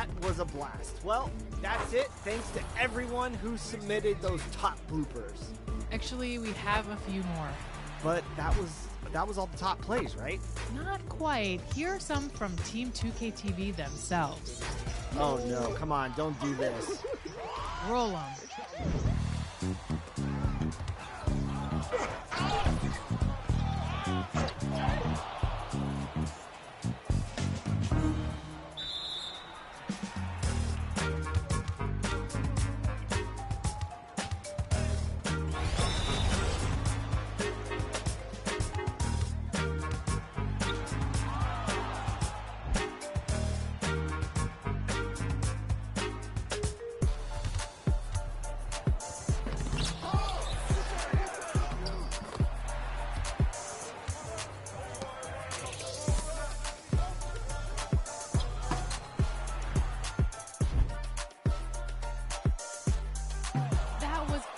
That was a blast. Well, that's it. Thanks to everyone who submitted those top bloopers. Actually, we have a few more. But that was all the top plays, right? Not quite. Here are some from Team 2K themselves. Oh no, come on, don't do this. Roll 'em.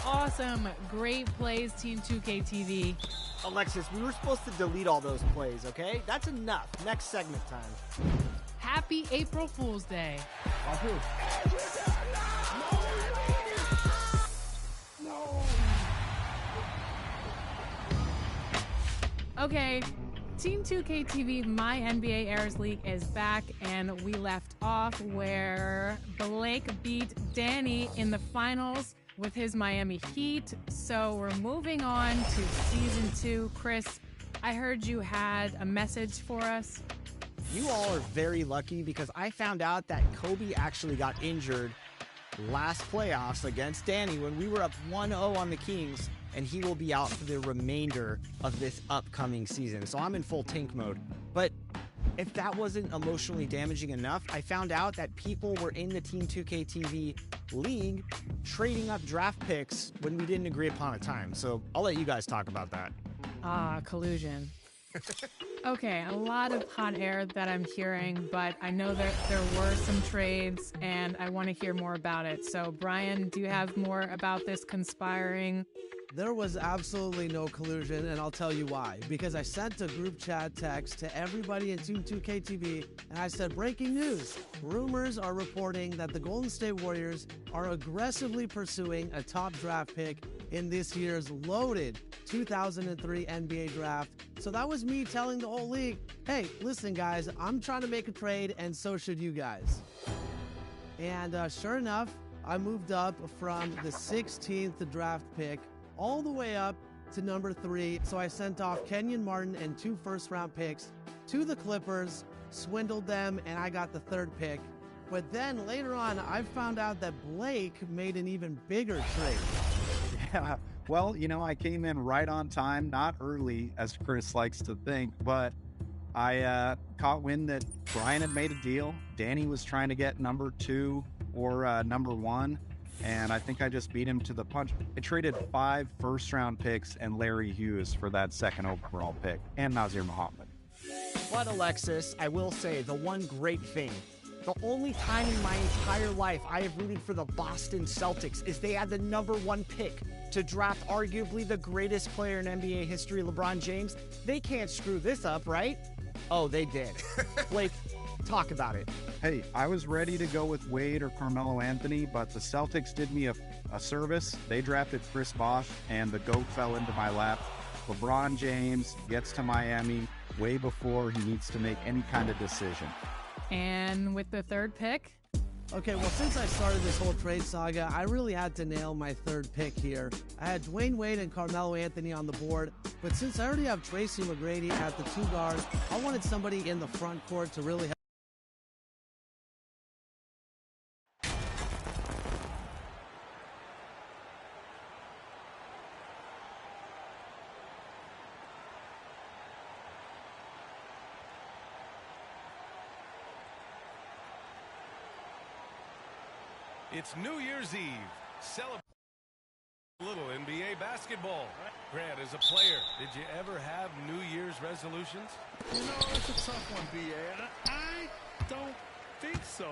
Awesome. Great plays, Team 2K. Alexis, we were supposed to delete all those plays, okay? That's enough. Next segment time. Happy April Fool's Day. Okay, Team 2K My NBA Errors League is back, and we left off where Blake beat Danny in the finals with his Miami Heat. So we're moving on to Season 2. Chris, I heard you had a message for us. You all are very lucky because I found out that Kobe actually got injured last playoffs against Danny when we were up 1-0 on the Kings, and he will be out for the remainder of this upcoming season. So I'm in full tank mode. But if that wasn't emotionally damaging enough, I found out that people were in the Team 2K league trading up draft picks when we didn't agree upon a time. So I'll let you guys talk about that. Collusion. Okay, a lot of hot air that I'm hearing, but I know that there were some trades, and I want to hear more about it. So, Brian, do you have more about this conspiring? There was absolutely no collusion, and I'll tell you why. Because I sent a group chat text to everybody in Team 2K and I said, breaking news. Rumors are reporting that the Golden State Warriors are aggressively pursuing a top draft pick in this year's loaded 2003 NBA draft. So that was me telling the whole league, hey, listen, guys, I'm trying to make a trade, and so should you guys. And sure enough, I moved up from the 16th draft pick all the way up to number 3. So I sent off Kenyon Martin and 2 first-round picks to the Clippers, swindled them, and I got the 3rd pick. But then later on, I found out that Blake made an even bigger trade. Yeah, well, you know, I came in right on time, not early, as Chris likes to think, but I caught wind that Brian had made a deal. Danny was trying to get number 2 or number 1. And I think I just beat him to the punch. I traded 5 first-round picks and Larry Hughes for that 2nd overall pick, and Nazir Muhammad. But Alexis, I will say the one great thing, the only time in my entire life I have rooted for the Boston Celtics is they had the number 1 pick to draft arguably the greatest player in NBA history, LeBron James. They can't screw this up, right? Oh, they did. Blake, talk about it. Hey, I was ready to go with Wade or Carmelo Anthony, but the Celtics did me a service. They drafted Chris Bosh, and the GOAT fell into my lap. LeBron James gets to Miami way before he needs to make any kind of decision. And with the 3rd pick? Okay, well, since I started this whole trade saga, I really had to nail my 3rd pick here. I had Dwayne Wade and Carmelo Anthony on the board, but since I already have Tracy McGrady at the 2 guard, I wanted somebody in the front court to really help. It's New Year's Eve. Celebrate a little NBA basketball. Grant, as a player, did you ever have New Year's resolutions? You know, it's a tough one, B.A. I don't think so.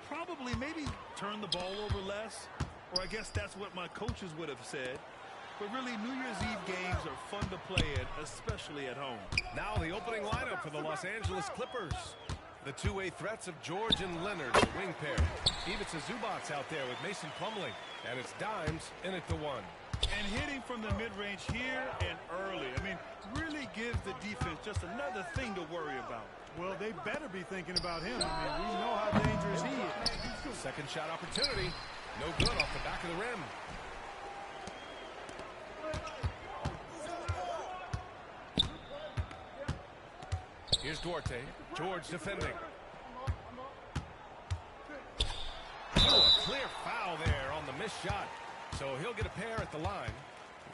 Probably maybe turn the ball over less, or I guess that's what my coaches would have said. But really, New Year's Eve games are fun to play in, especially at home. Now the opening lineup for the Los Angeles Clippers. The two-way threats of George and Leonard, the wing pair. Ivica Zubac's out there with Mason Plumlee. And it's Dimes in at the one. And hitting from the mid-range here and early. I mean, really gives the defense just another thing to worry about. Well, they better be thinking about him. I mean, we know how dangerous he is. Second shot opportunity. No good off the back of the rim. Here's Duarte. George defending. Oh, a clear foul there on the missed shot. So he'll get a pair at the line.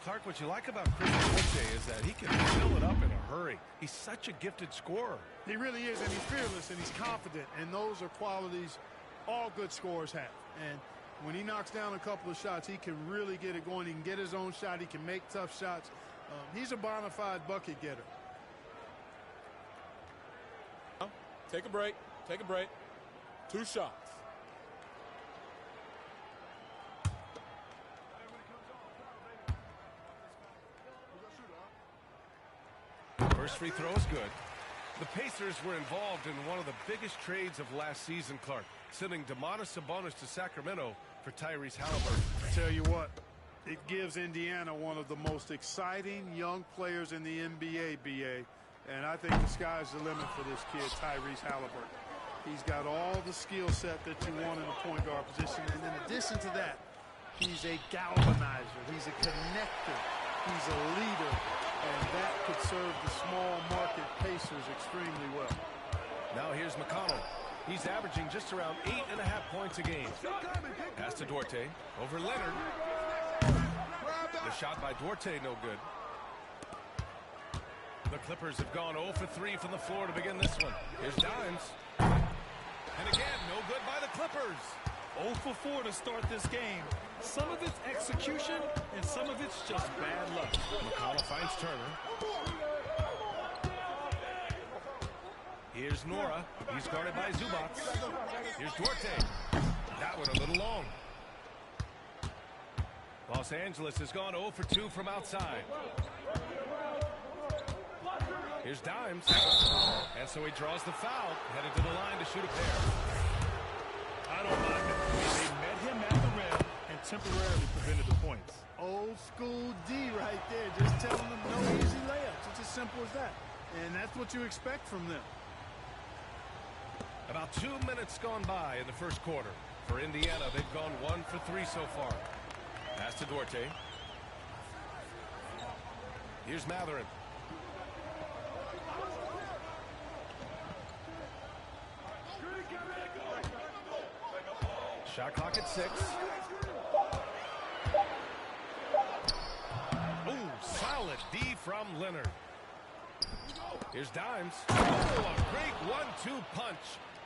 Clark, what you like about Chris Duarte is that he can fill it up in a hurry. He's such a gifted scorer. He really is, and he's fearless, and he's confident. And those are qualities all good scorers have. And when he knocks down a couple of shots, he can really get it going. He can get his own shot. He can make tough shots. He's a bona fide bucket getter. Take a break. Take a break. 2 shots. First free throw is good. The Pacers were involved in one of the biggest trades of last season, Clark, sending Domantas Sabonis to Sacramento for Tyrese Halliburton. I tell you what, it gives Indiana one of the most exciting young players in the NBA, BA. And I think the sky's the limit for this kid, Tyrese Halliburton. He's got all the skill set that you want in a point guard position. And in addition to that, he's a galvanizer. He's a connector. He's a leader. And that could serve the small market Pacers extremely well. Now here's McConnell. He's averaging just around 8.5 points a game. Pass to Duarte. Over Leonard. The shot by Duarte, no good. The Clippers have gone 0 for 3 from the floor to begin this one. Here's Dimes. And again, no good by the Clippers. 0 for 4 to start this game. Some of it's execution, and some of it's just bad luck. McConnell finds Turner. Here's Nora. He's guarded by Zubac. Here's Duarte. That one a little long. Los Angeles has gone 0 for 2 from outside. Here's Dimes. And so he draws the foul, headed to the line to shoot a pair. I don't mind it. They met him at the rim and temporarily prevented the points. Old school D right there, just telling them no easy layups. It's as simple as that. And that's what you expect from them. About 2 minutes gone by in the first quarter. For Indiana, they've gone 1 for 3 so far. Pass to Duarte. Here's Matherin. Shot clock at 6. Ooh, solid D from Leonard. Here's Dimes. Oh, a great 1-2 punch.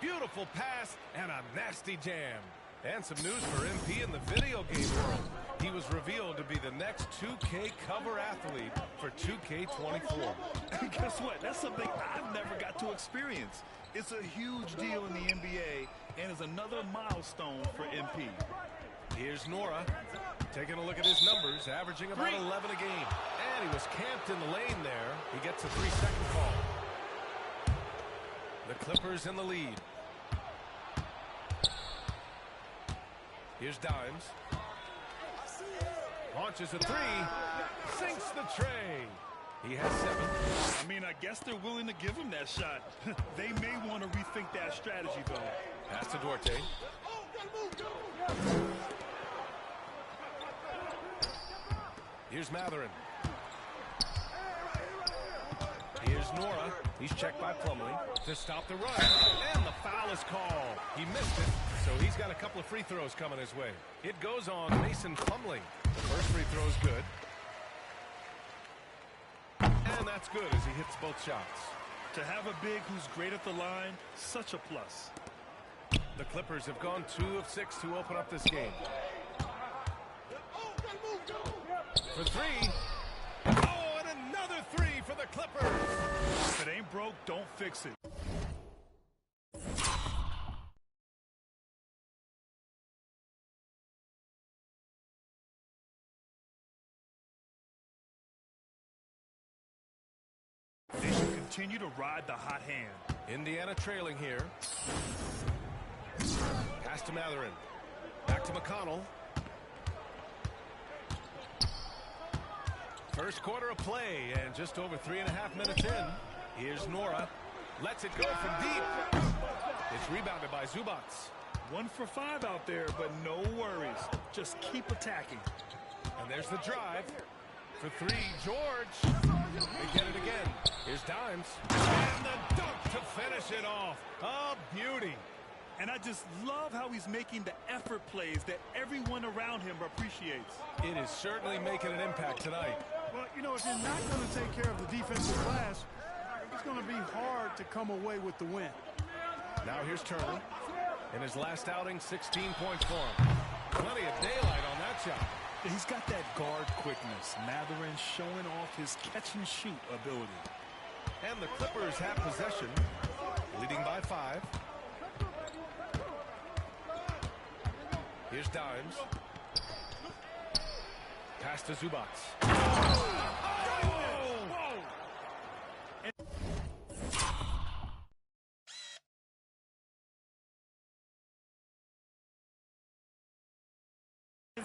Beautiful pass and a nasty jam. And some news for MP in the video game world. He was revealed to be the next 2K cover athlete for 2K23. Guess what? That's something I've never got to experience. It's a huge deal in the NBA and is another milestone for MP. Here's Nora. Taking a look at his numbers, averaging about 11 a game. And he was camped in the lane there. He gets a 3-second call. The Clippers in the lead. Here's Dimes. Launches a 3. Sinks the tray. He has 7. I mean, I guess they're willing to give him that shot. They may want to rethink that strategy, though. Pass to Duarte. Here's Matherin. Here's Nora. He's checked by Plumlee to stop the run. And the foul is called. He missed it, so he's got a couple of free throws coming his way. It goes on Mason Plumlee. The first free throw is good. And that's good as he hits both shots. To have a big who's great at the line, such a plus. The Clippers have gone 2 of 6 to open up this game. For 3. Oh, and another 3 for the Clippers. If it ain't broke, don't fix it. They should continue to ride the hot hand. Indiana trailing here. Pass to Matherin. Back to McConnell. First quarter of play, and just over 3.5 minutes in. Here's Nora. Lets it go from deep. It's rebounded by Zubats. 1 for 5 out there, but no worries. Just keep attacking. And there's the drive. For 3, George. They get it again. Here's Dimes. And the dunk to finish it off. A beauty. And I just love how he's making the effort plays that everyone around him appreciates. It is certainly making an impact tonight. Well, you know, if you're not going to take care of the defensive glass, it's going to be hard to come away with the win. Now here's Turner. In his last outing, 16-point form. Plenty of daylight on that shot. He's got that guard quickness. Matherin showing off his catch-and-shoot ability. And the Clippers have possession, leading by 5. Here's Dimes. Pass to Zubats.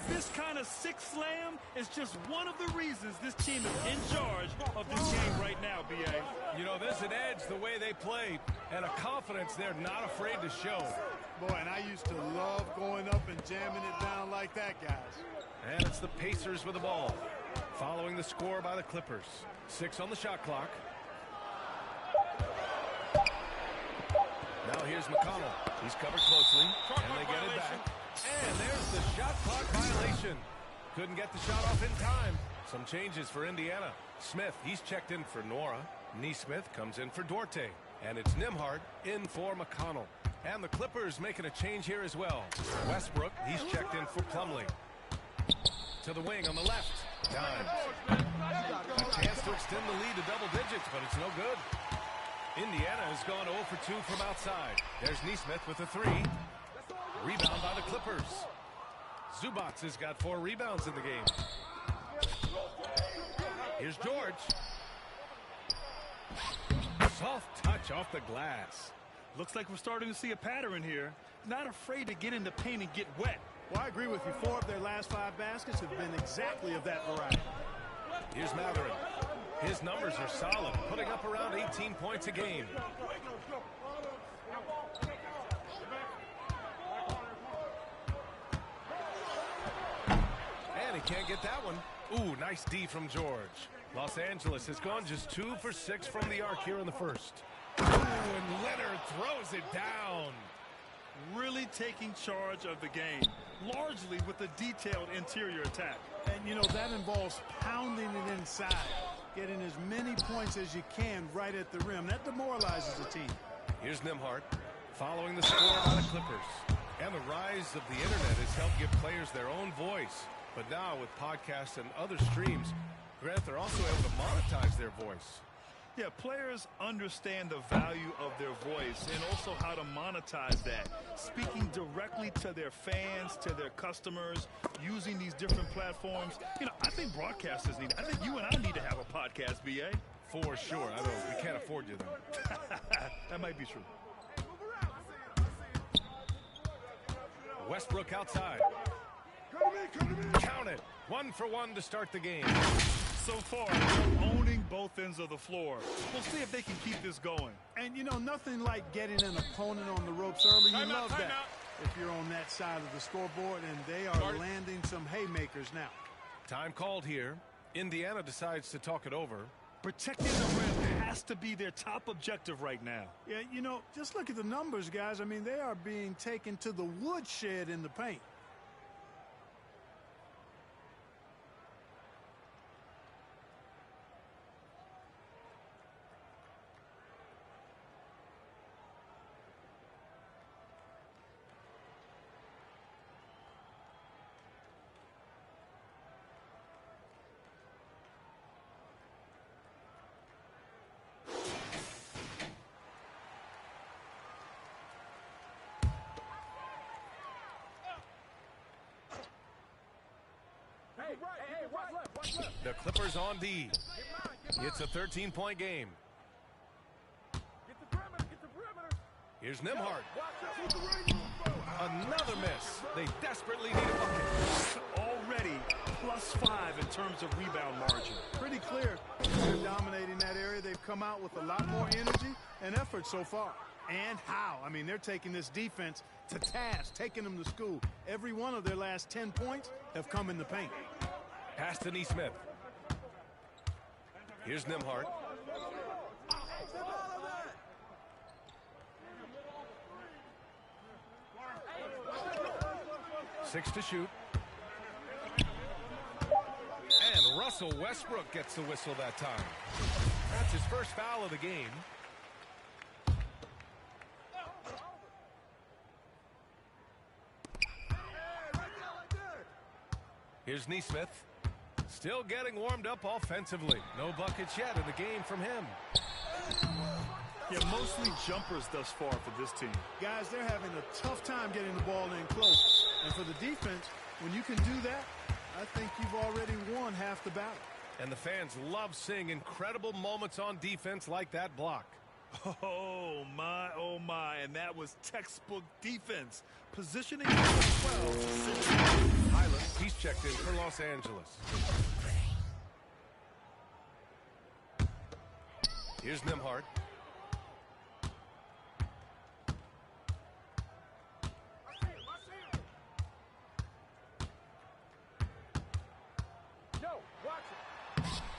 This kind of six slam is just one of the reasons this team is in charge of this game right now, B.A. You know, there's an edge the way they play and a confidence they're not afraid to show. Boy, and I used to love going up and jamming it down like that, guys. And it's the Pacers with the ball, following the score by the Clippers. 6 on the shot clock. Now here's McConnell. He's covered closely, and they get it back. And there's the shot clock violation. Couldn't get the shot off in time. Some changes for Indiana. Smith, he's checked in for Nora. Neesmith comes in for Duarte. And it's Nimhart in for McConnell. And the Clippers making a change here as well. Westbrook, he's checked in for Plumlee. To the wing on the left. Dimes. A chance to extend the lead to double digits, but it's no good. Indiana has gone 0 for 2 from outside. There's Neesmith with a 3. Rebound by the Clippers. Zubats has got 4 rebounds in the game. Here's George. Soft touch off the glass. Looks like we're starting to see a pattern here. Not afraid to get in the paint and get wet. Well, I agree with you. 4 of their last 5 baskets have been exactly of that variety. Here's Matherin. His numbers are solid, putting up around 18 points a game. And he can't get that one. Ooh, nice D from George. Los Angeles has gone just 2 for 6 from the arc here in the first. Ooh, and Leonard throws it down. Really taking charge of the game, largely with a detailed interior attack. And, you know, that involves pounding it inside, getting as many points as you can right at the rim. That demoralizes the team. Here's Nimhart following the score by the Clippers. And the rise of the internet has helped give players their own voice. But now with podcasts and other streams, Grant, they're also able to monetize their voice. Yeah, players understand the value of their voice and also how to monetize that. Speaking directly to their fans, to their customers, using these different platforms. You know, I think broadcasters need, I think you and I need to have a podcast, B.A. For sure. I know we can't afford you, though. That might be true. Westbrook outside. Count it. 1 for 1 to start the game. So far, owning both ends of the floor. We'll see if they can keep this going. And, you know, nothing like getting an opponent on the ropes early. You love that if you're on that side of the scoreboard, and they are landing some haymakers now. Time called here. Indiana decides to talk it over. Protecting the rim has to be their top objective right now. Yeah, you know, just look at the numbers, guys. I mean, they are being taken to the woodshed in the paint. The Clippers on D. It's a 13-point game. Here's Nembhard. Another miss. They desperately need a bucket. Already +5 in terms of rebound margin. Pretty clear. They're dominating that area. They've come out with a lot more energy and effort so far. And how? I mean, they're taking this defense to task, taking them to school. Every one of their last 10 points have come in the paint. Pass to Neesmith. Here's Nembhard. Six to shoot. And Russell Westbrook gets the whistle that time. That's his first foul of the game. Here's Neesmith. Still getting warmed up offensively. No buckets yet in the game from him. Yeah, mostly jumpers thus far for this team. Guys, they're having a tough time getting the ball in close. And for the defense, when you can do that, I think you've already won half the battle. And the fans love seeing incredible moments on defense like that block. Oh my, and that was textbook defense. Positioning 12. Highland, he's checked in for Los Angeles. Here's Nembhard.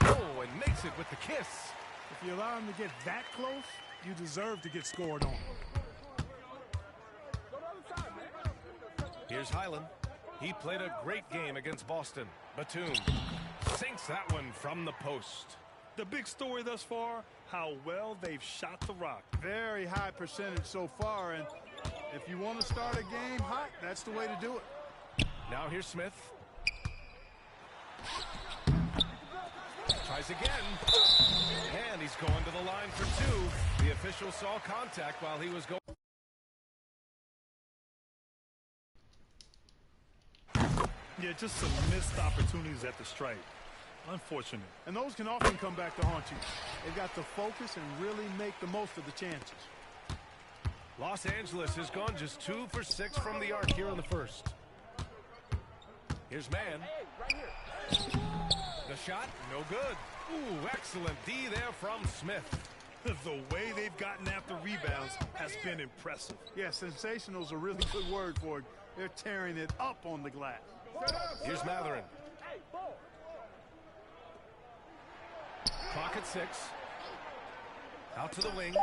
Oh, and makes it with the kiss. If you allow him to get that close, you deserve to get scored on. Here's Highland. He played a great game against Boston. Batum sinks that one from the post. The big story thus far, how well they've shot the rock. Very high percentage so far, and if you want to start a game hot, that's the way to do it. Now here's Smith. Tries again. And he's going to the line for two. The official saw contact while he was going. Yeah, just some missed opportunities at the stripe. Unfortunate. And those can often come back to haunt you. They've got to focus and really make the most of the chances. Los Angeles has gone just 2 for 6 from the arc here in the first. Here's Mann. The shot, no good. Ooh, excellent D there from Smith. The way they've gotten after rebounds has been impressive. Yeah, sensational is a really good word for it. They're tearing it up on the glass. Here's Matherin. Clock at 6. Out to the wing.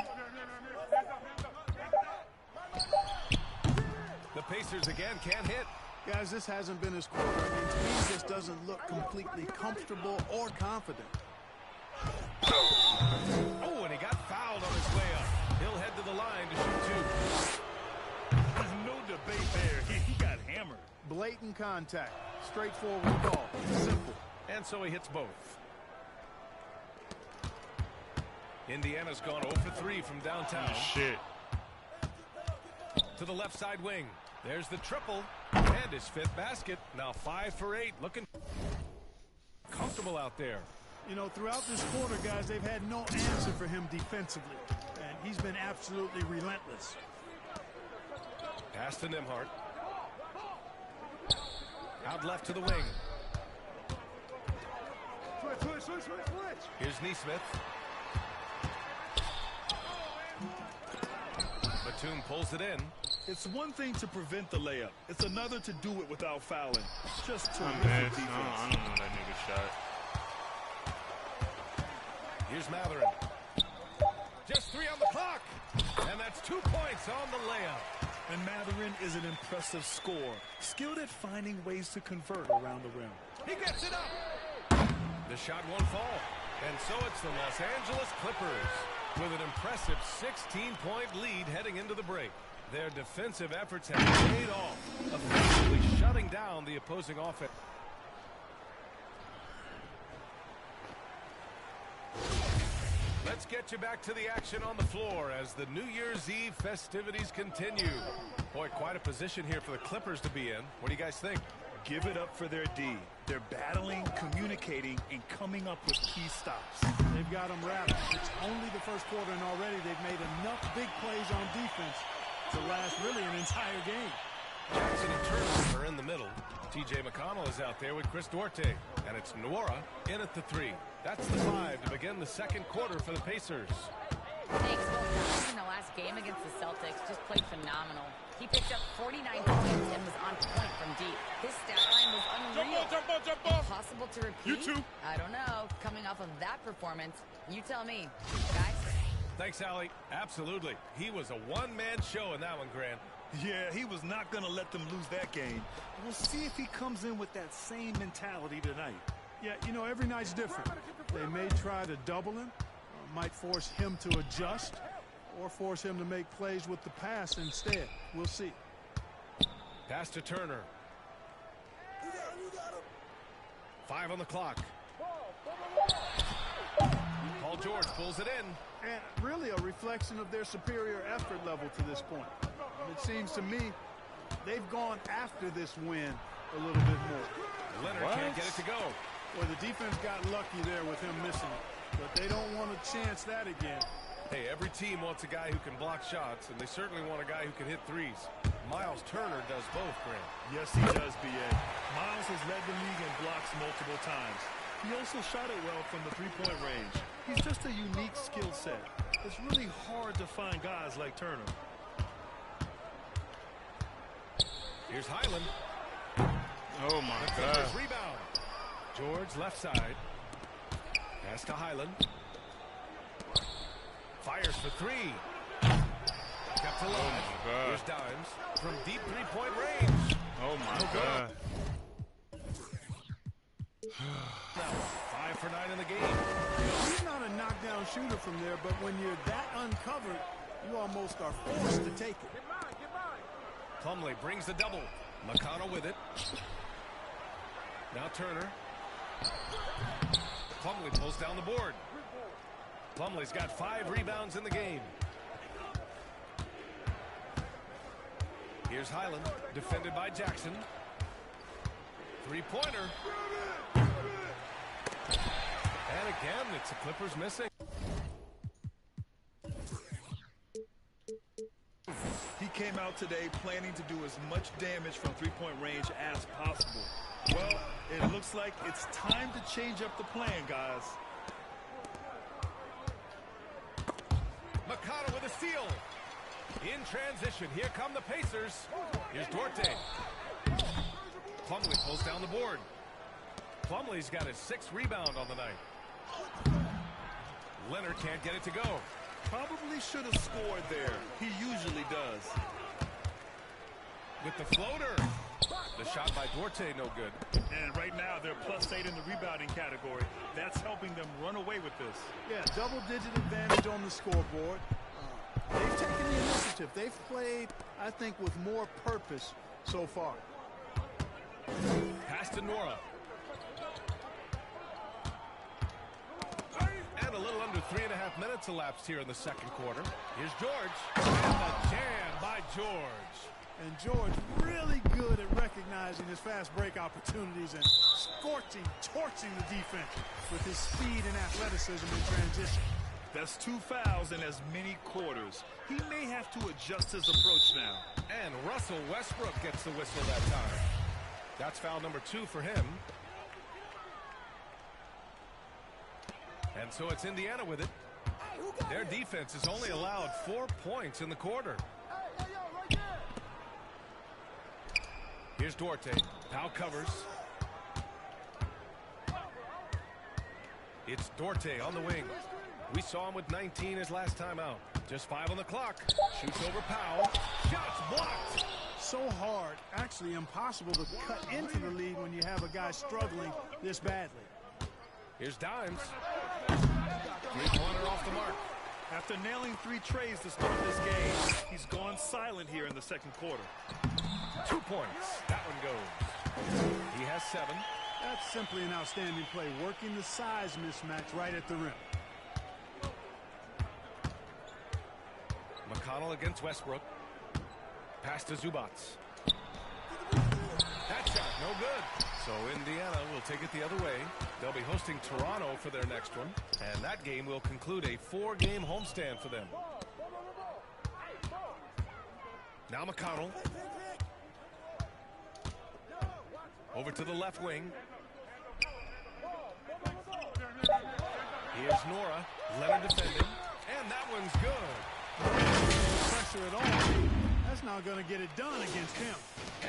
The Pacers again can't hit. Guys, this hasn't been his quarter. I mean, to me, he just doesn't look completely comfortable or confident. Oh, and he got fouled on his way up. He'll head to the line to shoot 2. There's no debate there. He got hammered. Blatant contact. Straightforward call. Simple. And so he hits both. Indiana's gone 0 for 3 from downtown. Shit. To the left side wing. There's the triple. And his 5th basket. Now 5 for 8. Looking comfortable out there. You know, throughout this quarter, guys, they've had no answer for him defensively. And he's been absolutely relentless. Pass to Nembhard. Out left to the wing. Switch. Here's Neesmith. Batum pulls it in. It's one thing to prevent the layup. It's another to do it without fouling. Just terrific defense. I don't know that nigga shot. Here's Matherin. Just 3 on the clock. And that's 2 points on the layup. And Matherin is an impressive scorer. Skilled at finding ways to convert around the rim. He gets it up. The shot won't fall. And so it's the Los Angeles Clippers with an impressive 16-point lead heading into the break. Their defensive efforts have paid off, effectively shutting down the opposing offense. Let's get you back to the action on the floor as the New Year's Eve festivities continue. Boy, quite a position here for the Clippers to be in. What do you guys think? Give it up for their D. They're battling, communicating, and coming up with key stops. They've got them wrapped. It's only the first quarter, and already they've made enough big plays on defense to last really an entire game. Jackson and Turner are in the middle. T.J. McConnell is out there with Chris Duarte. And it's Nwora in at the 3. That's the 5 to begin the second quarter for the Pacers. Thanks. Well, in the last game against the Celtics, just played phenomenal. He picked up 49 points and was on point from deep. His stat line was unreal. Jump ball. Possible to repeat? You too. I don't know. Coming off of that performance, you tell me. Guys? Thanks, Allie. Absolutely. He was a one-man show in that one, Grant. Yeah, he was not going to let them lose that game. We'll see if he comes in with that same mentality tonight. Yeah, you know, every night's different. They may try to double him, might force him to adjust, or force him to make plays with the pass instead. We'll see. Pass to Turner. 5 on the clock. Paul George pulls it in. And really a reflection of their superior effort level to this point. It seems to me they've gone after this win a little bit more. Leonard can't get it to go. Well, the defense got lucky there with him missing it, but they don't want to chance that again. Hey, every team wants a guy who can block shots, and they certainly want a guy who can hit threes. Miles Turner does both, Grant. Yes, he does, B.A. Miles has led the league in blocks multiple times. He also shot it well from the three-point range. He's just a unique skill set. It's really hard to find guys like Turner. Here's Highland. Oh, my God. Clippers rebound. George left side. Pass to Highland. Fires for 3. Kept alive. Oh, here's Dimes from deep three-point range. Oh, my God. 5 for 9 in the game. He's not a knockdown shooter from there, but when you're that uncovered, you almost are forced to take it. Plumlee brings the double. McConnell with it. Now Turner. Plumlee pulls down the board. Plumlee's got 5 rebounds in the game. Here's Highland, defended by Jackson. Three-pointer. And again, it's the Clippers missing. He came out today planning to do as much damage from three-point range as possible. Well, it looks like it's time to change up the plan, guys. McConnell with a steal. In transition, here come the Pacers. Here's Duarte. Plumlee pulls down the board. Plumlee's got his 6th rebound on the night. Leonard can't get it to go. Probably should have scored there. He usually does. With the floater. The shot by Duarte, no good. And right now, they're +8 in the rebounding category. That's helping them run away with this. Yeah, double-digit advantage on the scoreboard. They've taken the initiative. They've played, I think, with more purpose so far. Pass to Nwora. And a little under 3.5 minutes elapsed here in the second quarter. Here's George. And the jam by George. And George really good at recognizing his fast break opportunities and torching the defense with his speed and athleticism in transition. That's 2 fouls in as many quarters. He may have to adjust his approach now. And Russell Westbrook gets the whistle that time. That's foul number 2 for him. And so it's Indiana with it. Their defense has only allowed 4 points in the quarter. Here's Duarte. Powell covers. It's Duarte on the wing. We saw him with 19 his last time out. Just 5 on the clock. Shoots over Powell. Shots blocked. So hard, actually impossible to cut into the lead when you have a guy struggling this badly. Here's Dimes. Three-pointer off the mark. After nailing 3 trays to start this game, he's gone silent here in the second quarter. 2 points. That one goes. He has 7. That's simply an outstanding play, working the size mismatch right at the rim. McConnell against Westbrook. Pass to Zubats. That shot, no No good. So Indiana will take it the other way. They'll be hosting Toronto for their next one. And that game will conclude a 4-game homestand for them. Now McConnell. Over to the left wing. Here's Nora. Leonard defending. And that one's good. Pressure at all. That's not going to get it done against him.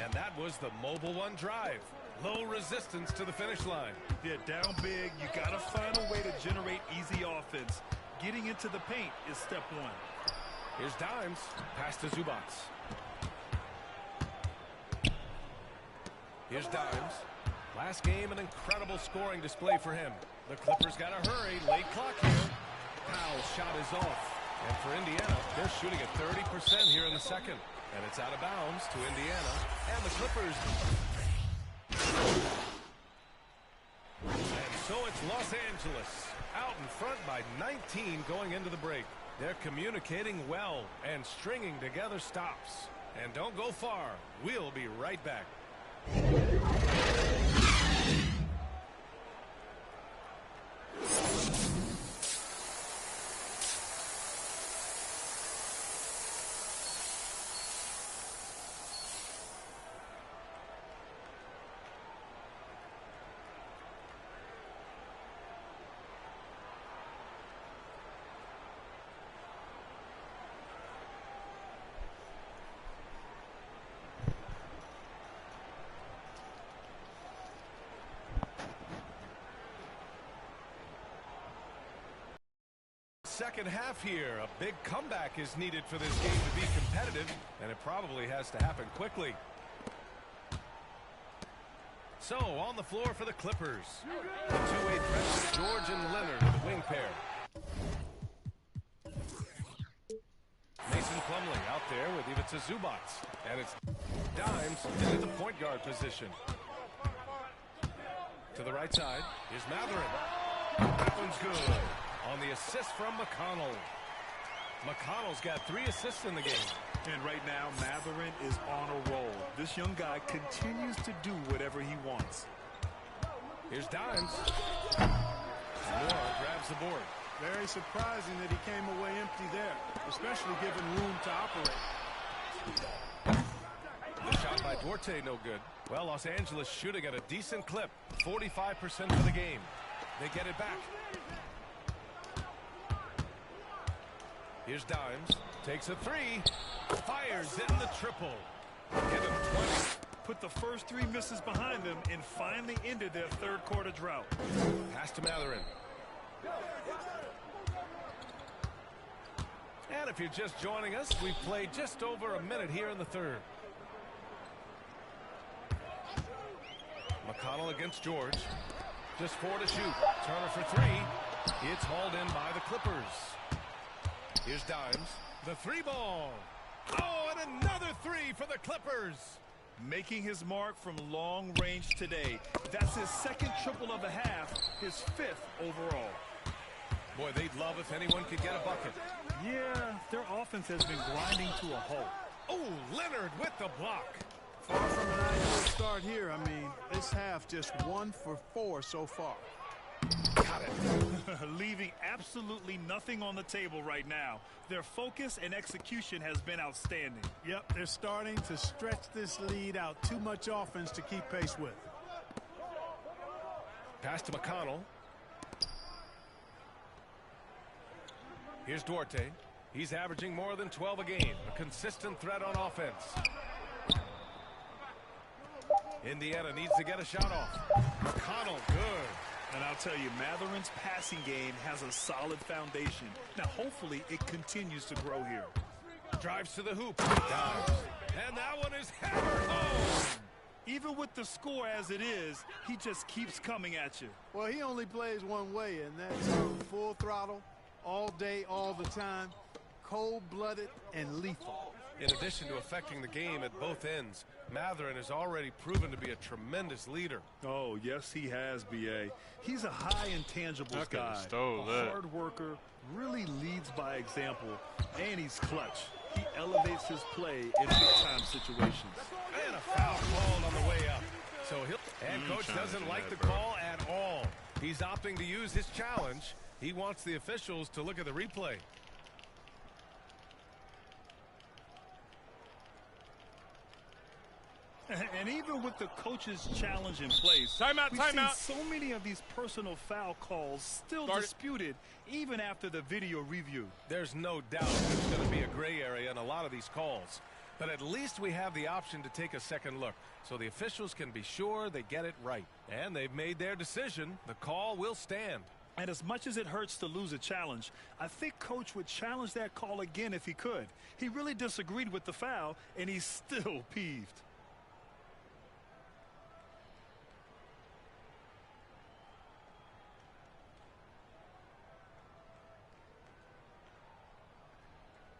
And that was the mobile one drive. Low resistance to the finish line. Yeah, down big. You got to find a way to generate easy offense. Getting into the paint is step one. Here's Dimes. Pass to Zubats. Here's Dimes. Last game, an incredible scoring display for him. The Clippers got to hurry. Late clock here. Powell's shot is off. And for Indiana, they're shooting at 30% here in the second. And it's out of bounds to Indiana. And the Clippers. And so it's Los Angeles. Out in front by 19 going into the break. They're communicating well and stringing together stops. And don't go far. We'll be right back. Second half here. A big comeback is needed for this game to be competitive, and it probably has to happen quickly. So, on the floor for the Clippers. The two-way threats, George and Leonard, the wing pair. Mason Plumlee out there with Ivica Zubats. And it's Dimes into the point guard position. To the right side is Matherin. That one's good. On the assist from McConnell. McConnell's got 3 assists in the game. And right now, Matherin is on a roll. This young guy continues to do whatever he wants. Here's Dimes. Moore grabs the board. Very surprising that he came away empty there, especially given room to operate. The shot by Duarte, no good. Well, Los Angeles shooting at a decent clip. 45% for the game. They get it back. Here's Dimes. Takes a 3. Fires in the triple. Give him 20. Put the first 3 misses behind them and finally ended their third quarter drought. Pass to Matherin. And if you're just joining us, we've played just over a minute here in the third. McConnell against George. Just 4 to shoot. Turner for 3. It's hauled in by the Clippers. Here's Dimes. The 3 ball. Oh, and another 3 for the Clippers. Making his mark from long range today. That's his second triple of the half, his 5th overall. Boy, they'd love if anyone could get a bucket. Yeah, their offense has been grinding to a halt. Oh, Leonard with the block. Far from an ideal start here. I mean, this half just 1 for 4 so far. Got it. Leaving absolutely nothing on the table right now. Their focus and execution has been outstanding. Yep, they're starting to stretch this lead out. Too much offense to keep pace with. Pass to McConnell. Here's Duarte. He's averaging more than 12 a game. A consistent threat on offense. Indiana needs to get a shot off. McConnell, good. And I'll tell you, Matherin's passing game has a solid foundation. Now, hopefully, it continues to grow here. Drives to the hoop. Dives. And that one is hammered home. Even with the score as it is, he just keeps coming at you. Well, he only plays one way, and that's full throttle, all day, all the time, cold-blooded and lethal. In addition to affecting the game at both ends, Matherin has already proven to be a tremendous leader. Oh, yes, he has, B.A. He's a high intangibles guy, a hard worker, really leads by example, and he's clutch. He elevates his play in big-time situations. And a foul called on the way up. So and coach doesn't like the bro. call at all. He's opting to use his challenge. He wants the officials to look at the replay. And even with the coach's challenge in place, Timeout, we've timeout. seen so many of these personal foul calls still disputed even after the video review. There's no doubt there's going to be a gray area in a lot of these calls. But at least we have the option to take a second look, so the officials can be sure they get it right. And they've made their decision. The call will stand. And as much as it hurts to lose a challenge, I think Coach would challenge that call again if he could. He really disagreed with the foul, and he's still peeved.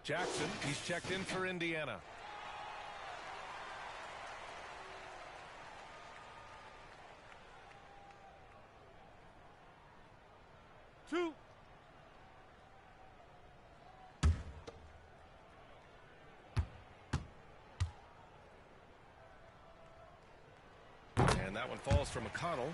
Jackson, he's checked in for Indiana. Two. And that one falls for McConnell.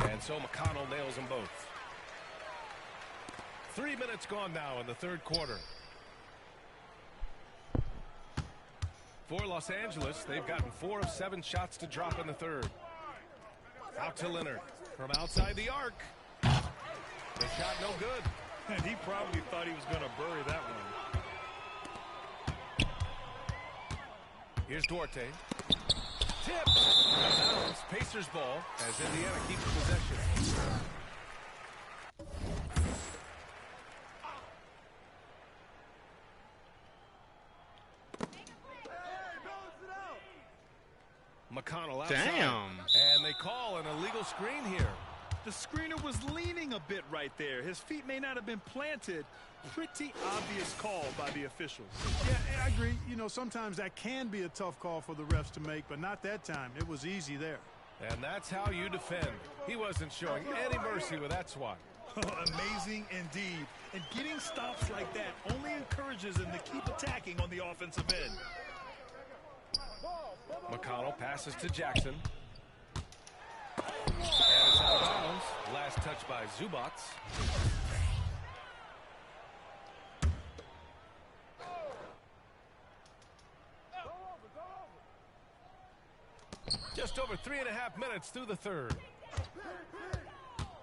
And so McConnell nails them both. 3 minutes gone now in the third quarter. For Los Angeles, they've gotten 4 of 7 shots to drop in the third. Out to Leonard from outside the arc. The shot no good. And he probably thought he was going to bury that one. Here's Duarte. Tip. Bounce. Pacers ball as Indiana keeps possession. McConnell outside. Damn. And they call an illegal screen here. The screener was leaning a bit right there. His feet may not have been planted. Pretty obvious call by the officials. Yeah, I agree. You know, sometimes that can be a tough call for the refs to make, but not that time. It was easy there. And that's how you defend. He wasn't showing any mercy with that swat. Amazing indeed. And getting stops like that only encourages him to keep attacking on the offensive end. McConnell passes to Jackson. And it's out of bounds. Last touch by Zubats. Just over 3.5 minutes through the third.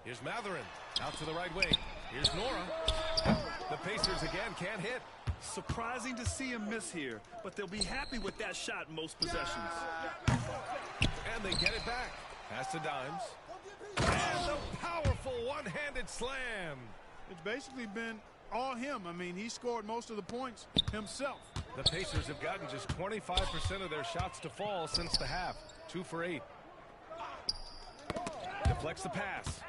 Here's Matherin. Out to the right wing. Here's Nora. The Pacers again can't hit. Surprising to see him miss here, but they'll be happy with that shot in most possessions. And they get it back. Pass to Dimes. And the powerful one-handed slam. It's basically been all him. I mean, he scored most of the points himself. The Pacers have gotten just 25% of their shots to fall since the half. 2 for 8. Deflects the pass.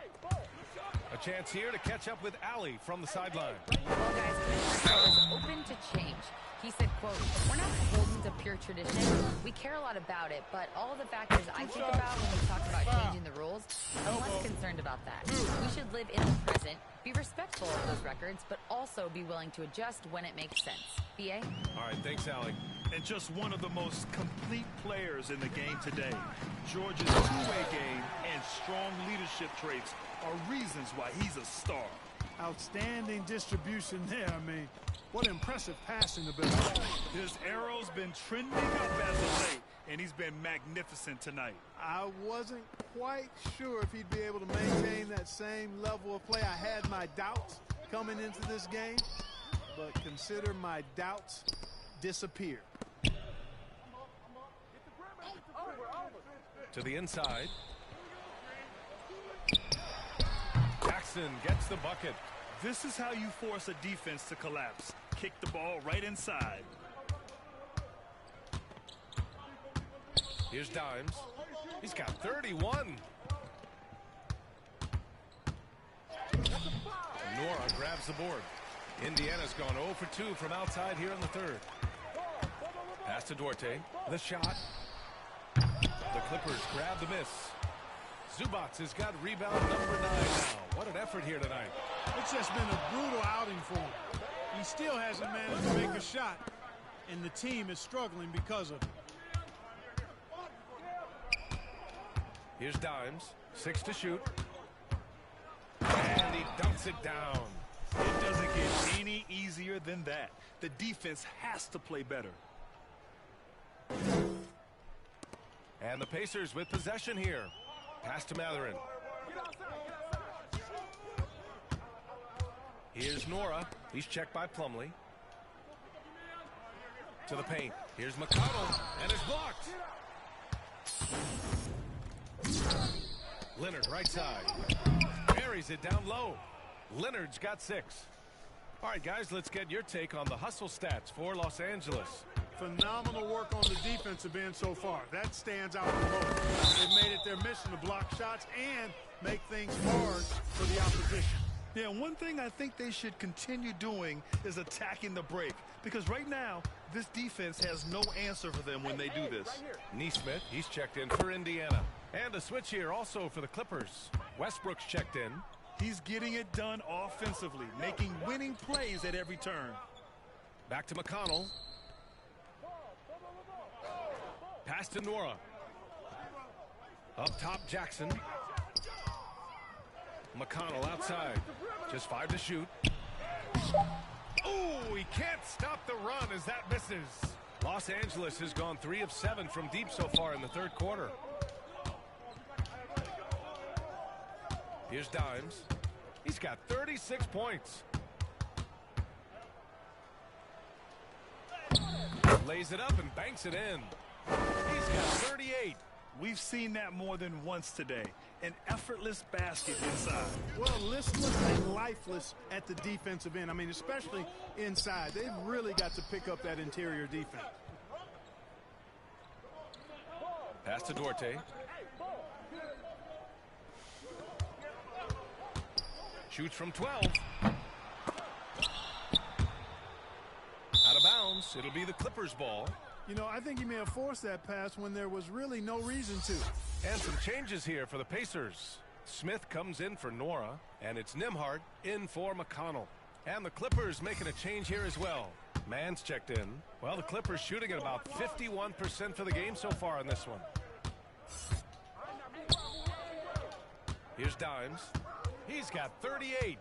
A chance here to catch up with Allie from the sideline. Well, guys, Commissioner is open to change. He said, quote, "We're not beholden to pure tradition. We care a lot about it, but all the factors I think about when we talk about changing the rules, I'm less concerned about that. We should live in the present, be respectful of those records, but also be willing to adjust when it makes sense." BA? All right, thanks, Allie. And just one of the most complete players in the game today. Georgia's two-way game and strong leadership traits are reasons why he's a star. Outstanding distribution there. I mean, what impressive passing ability. His arrow's been trending up as of late, and he's been magnificent tonight. I wasn't quite sure if he'd be able to maintain that same level of play. I had my doubts coming into this game, but consider my doubts disappeared. To the inside. Jackson gets the bucket. This is how you force a defense to collapse. Kick the ball right inside. Here's Dimes. He's got 31. Nora grabs the board. Indiana's gone 0 for 2 from outside here in the third. Pass to Duarte. The shot. The Clippers grab the miss. Zubats has got rebound number 9 now. What an effort here tonight. It's just been a brutal outing for him. He still hasn't managed to make a shot, and the team is struggling because of it. Here's Dimes. 6 to shoot. And he dunks it down. It doesn't get any easier than that. The defense has to play better. And the Pacers with possession here. Pass to Matherin. Here's Nora. He's checked by Plumlee. To the paint. Here's McConnell. And it's blocked. Leonard right side. Buries it down low. Leonard's got 6. All right, guys, let's get your take on the hustle stats for Los Angeles. Phenomenal work on the defensive end so far. That stands out the most. They've made it their mission to block shots and make things hard for the opposition. Yeah, one thing I think they should continue doing is attacking the break. Because right now, this defense has no answer for them when they do this. Neesmith, he's checked in for Indiana. And a switch here also for the Clippers. Westbrook's checked in. He's getting it done offensively, making winning plays at every turn. Back to McConnell. Pass to Nora. Up top, Jackson. McConnell outside. Just 5 to shoot. Oh, he can't stop the run as that misses. Los Angeles has gone 3 of 7 from deep so far in the third quarter. Here's Dimes. He's got 36 points. Lays it up and banks it in. He's got 38. We've seen that more than once today. An effortless basket inside. Well, listless and lifeless at the defensive end. I mean, especially inside. They've really got to pick up that interior defense. Pass to Duarte. Shoots from 12. Out of bounds. It'll be the Clippers' ball. You know, I think he may have forced that pass when there was really no reason to. And some changes here for the Pacers. Smith comes in for Nora, and it's Nembhard in for McConnell. And the Clippers making a change here as well. Mann's checked in. Well, the Clippers shooting at about 51% for the game so far in this one. Here's Dimes. He's got 38.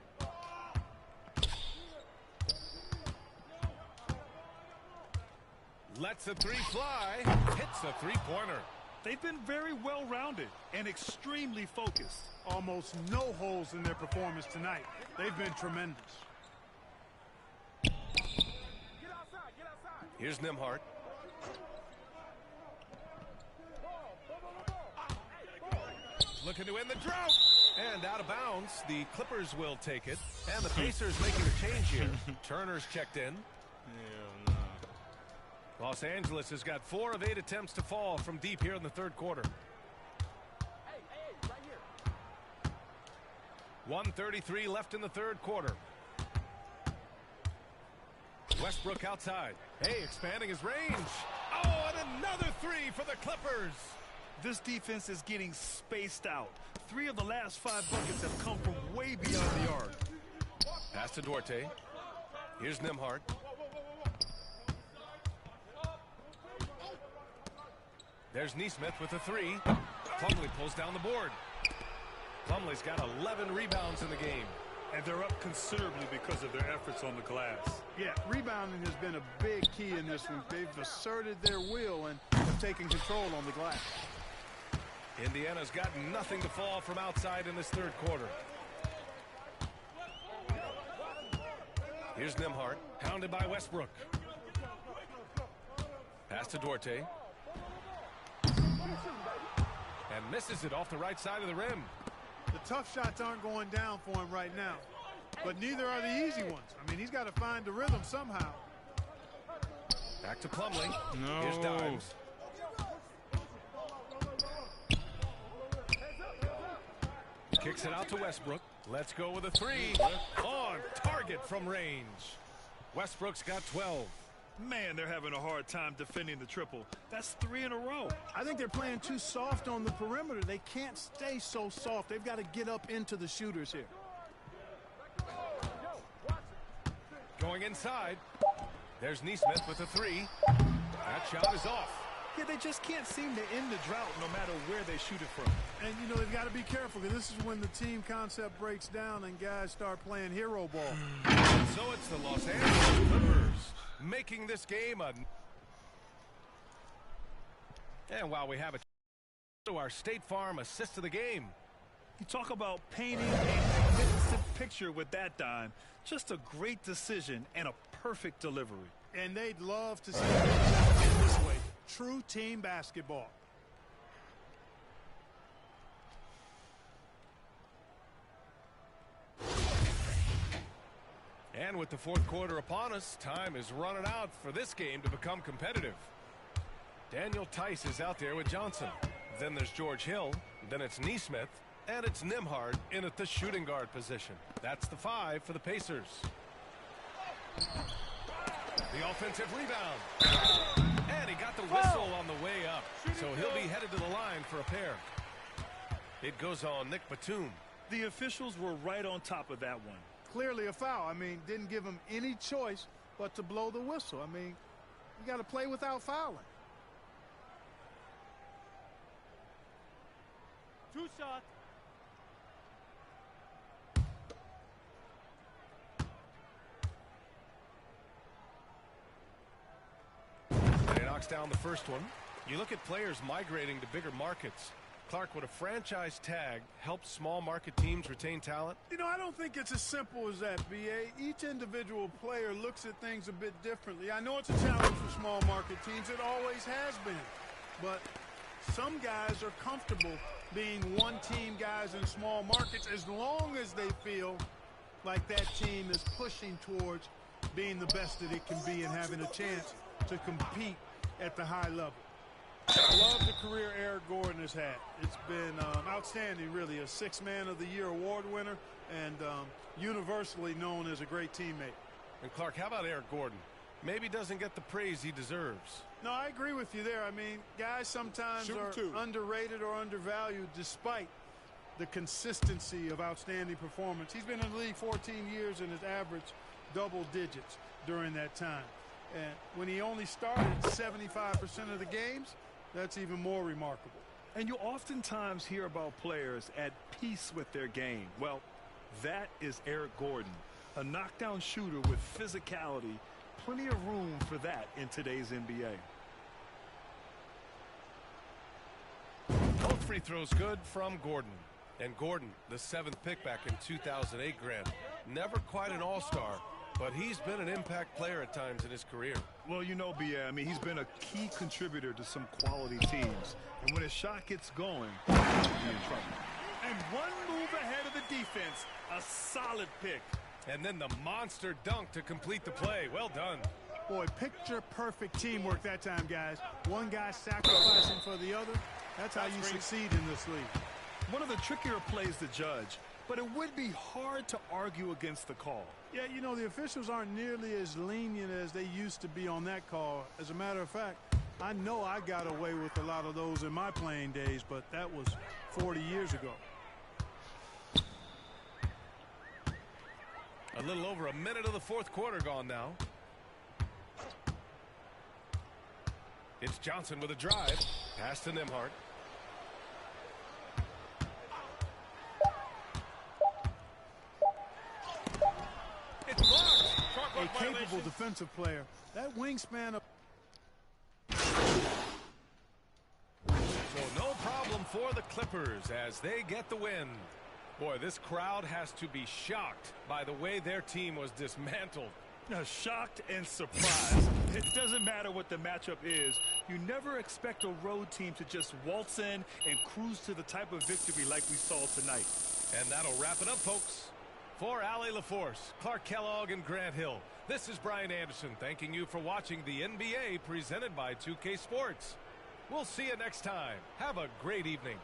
Lets a 3 fly. Hits a 3-pointer. They've been very well-rounded and extremely focused. Almost no holes in their performance tonight. They've been tremendous. Here's Nembhard. Looking to end the drought. And out of bounds. The Clippers will take it. And the Pacers making a change here. Turner's checked in. Los Angeles has got 4 of 8 attempts to fall from deep here in the third quarter. 1:33 left in the third quarter. Westbrook outside. Hey, expanding his range. Oh, and another 3 for the Clippers. This defense is getting spaced out. 3 of the last 5 buckets have come from way beyond the arc. Pass to Duarte. Here's Nembhard. There's Neesmith with a 3. Plumlee pulls down the board. Plumlee's got 11 rebounds in the game. And they're up considerably because of their efforts on the glass. Yeah, rebounding has been a big key in this one. They've asserted their will and have taken control on the glass. Indiana's got nothing to fall from outside in this third quarter. Here's Nembhard, pounded by Westbrook. Pass to Duarte. And misses it off the right side of the rim. The tough shots aren't going down for him right now, but neither are the easy ones. I mean, he's got to find the rhythm somehow. Back to Plumlee. No. Here's Dimes. Kicks it out to Westbrook. Let's go with a 3. On target from range. Westbrook's got 12. Man, they're having a hard time defending the triple. That's 3 in a row. I think they're playing too soft on the perimeter. They can't stay so soft. They've got to get up into the shooters here. Going inside. There's Neesmith with a 3. That shot is off. Yeah, they just can't seem to end the drought no matter where they shoot it from. And, you know, they've got to be careful because this is when the team concept breaks down and guys start playing hero ball. And so it's the Los Angeles Clippers making this game a... And while we have a... to our State Farm assist of the game. You talk about painting a magnificent picture with that dime. Just a great decision and a perfect delivery. And they'd love to see it this way. True team basketball. And with the fourth quarter upon us, time is running out for this game to become competitive. Daniel Tice is out there with Johnson. Then there's George Hill. Then it's Neesmith. And it's Nembhard in at the shooting guard position. That's the 5 for the Pacers. The offensive rebound. And he got the whistle on the way up. So he'll be headed to the line for a pair. It goes on Nick Batum. The officials were right on top of that one. Clearly a foul. I mean, didn't give him any choice but to blow the whistle. I mean, you got to play without fouling. 2 shots. And he knocks down the first one. You look at players migrating to bigger markets. Clark, would a franchise tag help small market teams retain talent? You know, I don't think it's as simple as that, B.A. Each individual player looks at things a bit differently. I know it's a challenge for small market teams. It always has been. But some guys are comfortable being one-team guys in small markets as long as they feel like that team is pushing towards being the best that it can be and having a chance to compete at the high level. I love the career Eric Gordon has had. It's been outstanding, really. A 6th Man of the Year award winner and universally known as a great teammate. And Clark, how about Eric Gordon? Maybe doesn't get the praise he deserves. No, I agree with you there. I mean, guys sometimes are underrated or undervalued despite the consistency of outstanding performance. He's been in the league 14 years and has averaged double digits during that time. And when he only started 75% of the games, that's even more remarkable. And you oftentimes hear about players at peace with their game. Well, that is Eric Gordon, a knockdown shooter with physicality. Plenty of room for that in today's NBA. Both free throws good from Gordon. And Gordon, the 7th pick back in 2008, Grant. Never quite an all-star, but he's been an impact player at times in his career. Well, you know, B.A., I mean, he's been a key contributor to some quality teams. And when his shot gets going, he'll be in trouble. And one move ahead of the defense. A solid pick. And then the monster dunk to complete the play. Well done. Boy, picture-perfect teamwork that time, guys. One guy sacrificing for the other. That's how you succeed in this league. One of the trickier plays to judge, but it would be hard to argue against the call. Yeah, you know, the officials aren't nearly as lenient as they used to be on that call. As a matter of fact, I know I got away with a lot of those in my playing days, but that was 40 years ago. A little over a minute of the fourth quarter gone now. It's Johnson with a drive. Pass to Nembhard. It's blocked. A capable defensive player. That wingspan of... So no problem for the Clippers as they get the win. Boy, this crowd has to be shocked by the way their team was dismantled. Shocked and surprised. It doesn't matter what the matchup is. You never expect a road team to just waltz in and cruise to the type of victory like we saw tonight. And that'll wrap it up, folks. For Allie LaForce, Clark Kellogg, and Grant Hill, this is Brian Anderson thanking you for watching the NBA presented by 2K Sports. We'll see you next time. Have a great evening.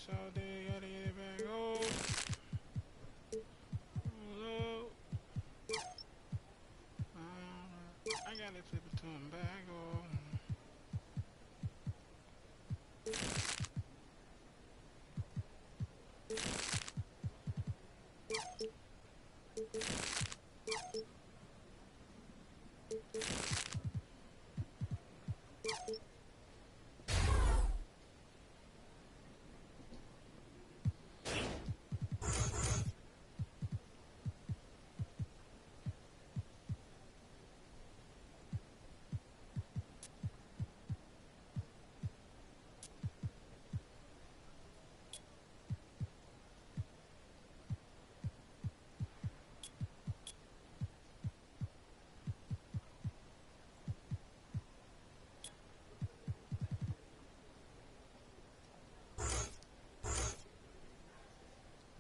It's out there. Gotta get it back. Oh. Hold up. I gotta flip it to him back. Oh.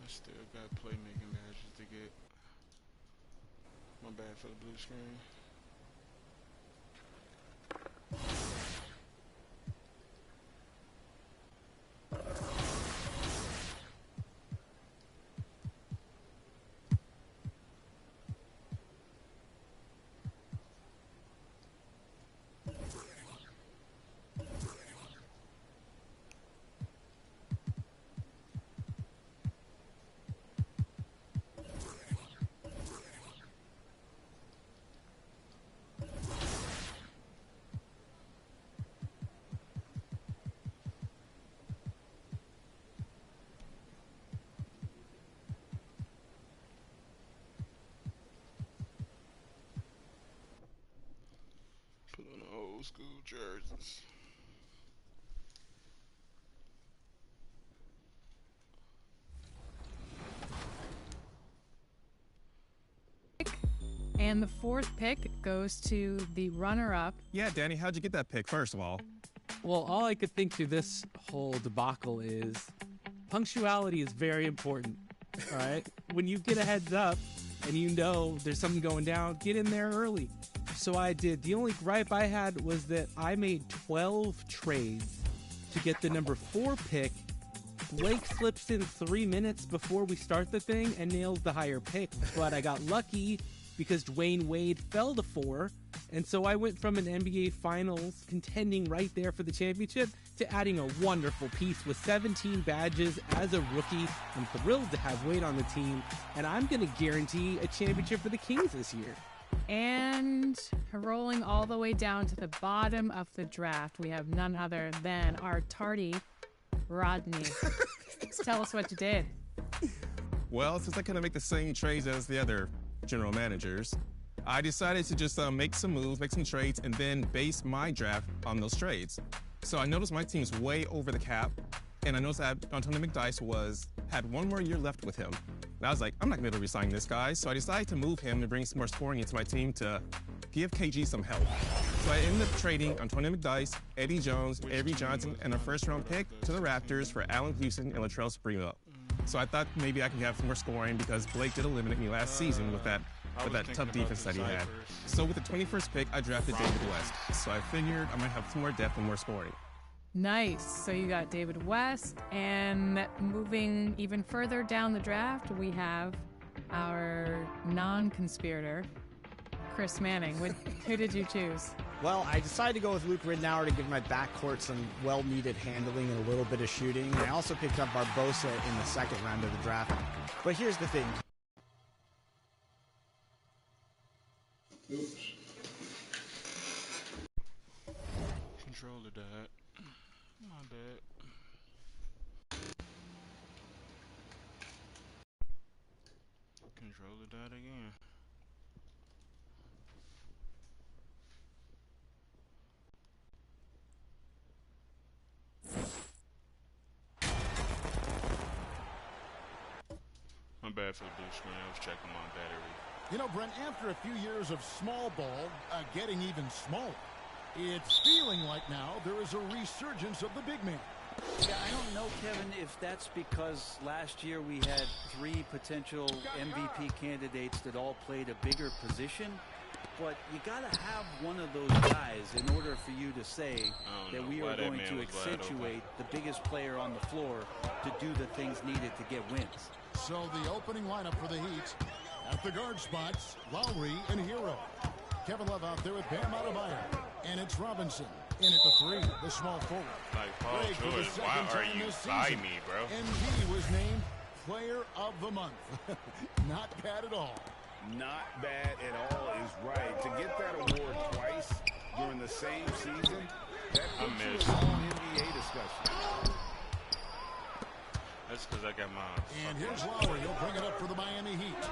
Still got playmaking badges to get. My bad for the blue screen. Put on the old school jerseys. And the fourth pick goes to the runner-up. Yeah, Danny, how'd you get that pick, first of all? Well, all I could think through this whole debacle is punctuality is very important, all right? When you get a heads up and you know there's something going down, get in there early. So I did. The only gripe I had was that I made 12 trades to get the number 4 pick. Blake slips in 3 minutes before we start the thing and nails the higher pick, but I got lucky because Dwayne Wade fell to 4, and so I went from an NBA Finals contending right there for the championship to adding a wonderful piece with 17 badges as a rookie. I'm thrilled to have Wade on the team, and I'm going to guarantee a championship for the Kings this year. And rolling all the way down to the bottom of the draft, we have none other than our tardy Rodney. Tell us what you did. Well, since I couldn't make the same trades as the other general managers, I decided to just make some moves, make some trades, and then base my draft on those trades. So I noticed my team's way over the cap, and I noticed that Antonio McDyess had 1 more year left with him. And I was like, I'm not going to be able to resign this guy, so I decided to move him and bring some more scoring into my team to give KG some help. So I ended up trading Antonio McDyess, Eddie Jones, Avery Johnson, and a first-round pick to the Raptors for Allen Houston and Latrell Sprewell. So I thought maybe I could have some more scoring because Blake did eliminate me last season with that tough defense that he had. So with the 21st pick, I drafted David West. So I figured I might have some more depth and more scoring. Nice. So you got David West, and moving even further down the draft, we have our non-conspirator, Chris Manning. Who did you choose? Well, I decided to go with Luke Ridnour to give my backcourt some well-needed handling and a little bit of shooting. I also picked up Barbosa in the second round of the draft. But here's the thing. Oops. Controller died. My bad. Controller died again. My bad for the blue screen. I was checking my battery. You know, Brent, after a few years of small ball getting even smaller, it's feeling like now there is a resurgence of the big man. Yeah, I don't know, Kevin, if that's because last year we had 3 potential MVP candidates that all played a bigger position. but you got to have one of those guys in order for you to say that we are going to accentuate the biggest player on the floor to do the things needed to get wins. So the opening lineup for the Heat. At the guard spots, Lowry and Hero. Kevin Love out there with Bam Adebayo. And it's Robinson in at the 3, the small forward. Like Paul George, why are you by me, bro? MVP was named Player of the Month. Not bad at all. Not bad at all is right. To get that award twice during the same season, that puts you in all NBA discussion. That's because I got mine. And here's Lowry. He'll bring it up for the Miami Heat.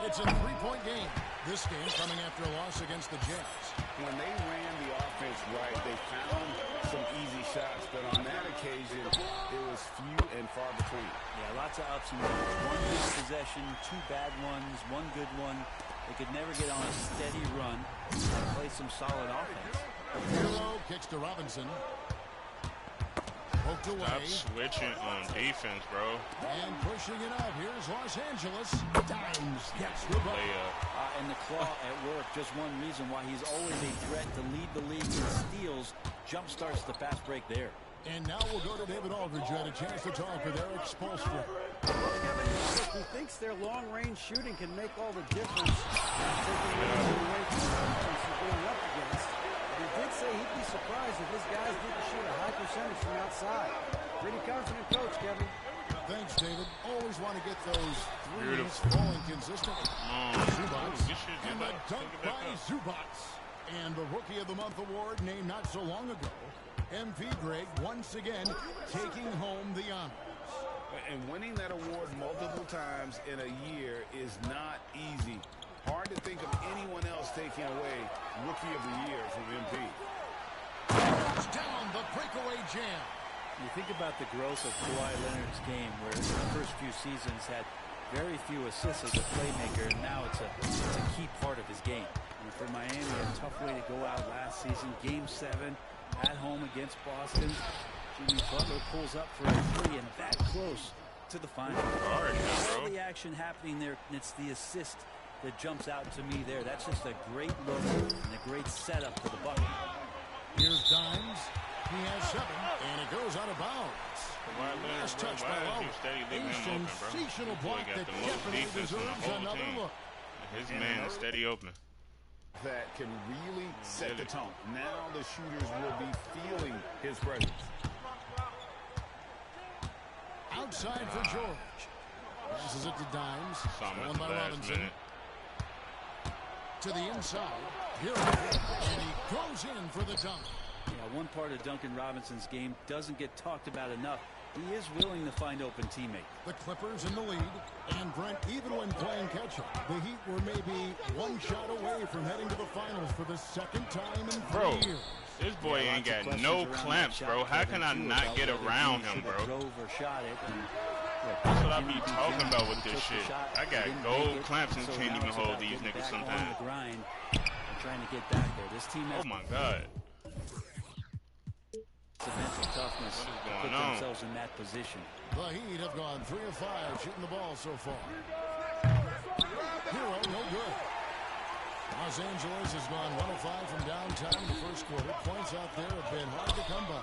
It's a 3-point game. This game coming after a loss against the Jazz. When they ran the offense right, they found some easy shots, but on that occasion, it was few and far between. Yeah, lots of ups and downs. One good possession, 2 bad ones, 1 good one. They could never get on a steady run and play some solid offense. Hero kicks to Robinson. Poked away. Stop switching on defense, bro. And pushing it up. Here's Los Angeles. Dimes gets the ball. And the claw at work. Just one reason why he's always a threat to lead the league in steals. Jump starts the fast break there. And now we'll go to David Aldridge. Had a chance to talk with Eric Spoelstra. He thinks their long-range shooting can make all the difference. Taking away from the defense he's going up against. He did say he'd be surprised if his guys didn't shoot a high percentage from outside. Pretty confident coach, Kevin. Thanks, David. Always want to get those threes falling consistently. Zubac. And the dunk by Zubac. And the Rookie of the Month award named not so long ago. MP Greg once again taking home the honors. And winning that award multiple times in a year is not easy. Hard to think of anyone else taking away Rookie of the Year from MP. Down the breakaway jam. You think about the growth of Kawhi Leonard's game, where in the first few seasons had very few assists as a playmaker, and now it's a key part of his game. And for Miami, a tough way to go out last season. Game 7 at home against Boston. Jimmy Butler pulls up for a 3 and that close to the final. All the action happening there, and it's the assist that jumps out to me there. That's just a great look and a great setup for the bucket. Here's Dimes. He has 7, and it goes out of bounds. Last touch by Lowry. A sensational block that definitely deserves another look. His man is steady open. That can really set the tone. Now the shooters will be feeling his presence. Outside for George. Passes it to Dimes. Stolen by Robinson. To the inside. Here and he goes in for the dunk. Yeah, one part of Duncan Robinson's game doesn't get talked about enough. He is willing to find open teammates. The Clippers in the lead. And Brent, even when playing catch-up, the Heat were maybe one shot away from heading to the finals for the second time in 3 years. This boy ain't got no clamps, bro. How can I not get around him, bro? That's what I be talking about with this shit. I got gold clamps and can't even hold these niggas sometimes. Trying to get back there. This team has my God. mental toughness to put themselves in that position. The Heat have gone 3 of 5 shooting the ball so far. Hero, no good. Los Angeles has gone 1 of 5 from downtown in the first quarter. Points out there have been hard to come by.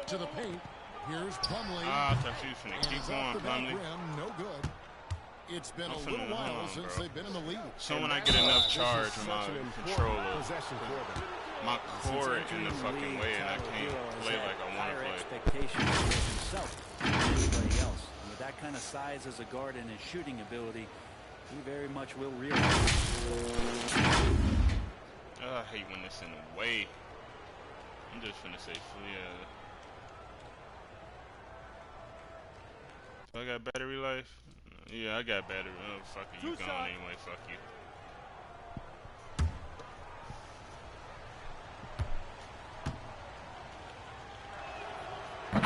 To the paint. Here's Plumlee. I thought you was finna keep going, Plumlee. No good. It's been a little while since they've been in the lead. So when I get enough charge in my controller, my core in the fucking way, and I can't play like I want to play. Expectations for himself and anybody else. And with that kind of size as a guard and his shooting ability, he very much will realize. I hate when it's in the way. I'm just finna say, yeah. I got battery life. Yeah, I got battery. Oh, fuck it. You gone anyway. Fuck you.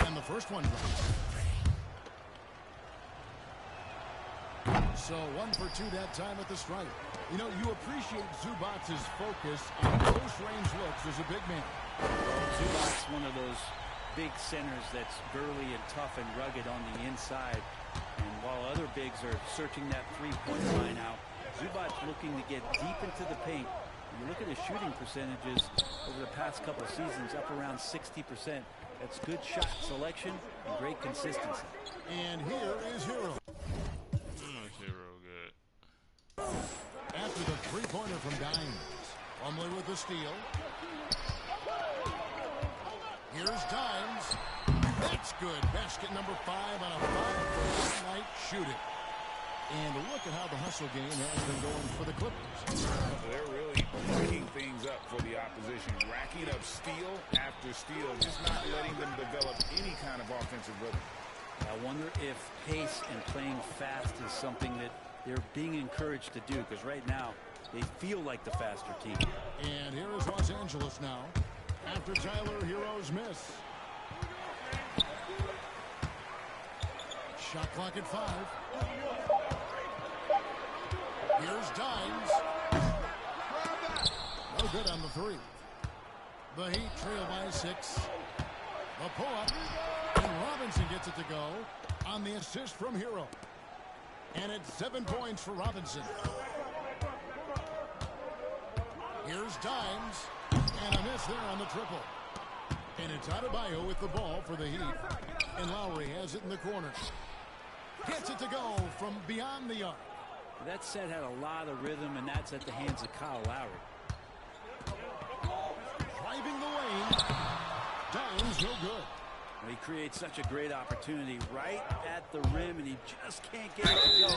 And the first one drops. So 1 for 2 that time at the stripe. You know, you appreciate Zubac's focus on close range looks as a big man. Zubac's one of those big centers that's burly and tough and rugged on the inside. And while other bigs are searching that three-point line out, Zubac looking to get deep into the paint. When you look at his shooting percentages over the past couple of seasons, up around 60%. That's good shot selection and great consistency. And here is Hero. Hero good. After the three-pointer from Dimes. Plumlee with the steal. Here's Dimes. That's good. Basket number 5 on a 5-for-8 night shooting. And look at how the hustle game has been going for the Clippers. They're really picking things up for the opposition, racking up steal after steal, just not letting them develop any kind of offensive rhythm. I wonder if pace and playing fast is something that they're being encouraged to do, because right now they feel like the faster team. And here is Los Angeles now after Tyler Hero's miss. Shot clock at 5. Here's Dimes. No good on the 3. The Heat trail by 6. The pull-up. And Robinson gets it to go on the assist from Hero. And it's 7 points for Robinson. Here's Dimes. And a miss there on the triple. And it's Adebayo with the ball for the Heat. And Lowry has it in the corner. Gets it to go from beyond the arc. That set had a lot of rhythm, and that's at the hands of Kyle Lowry. Driving the lane. Dimes no good. Well, he creates such a great opportunity right at the rim, and he just can't get it to go.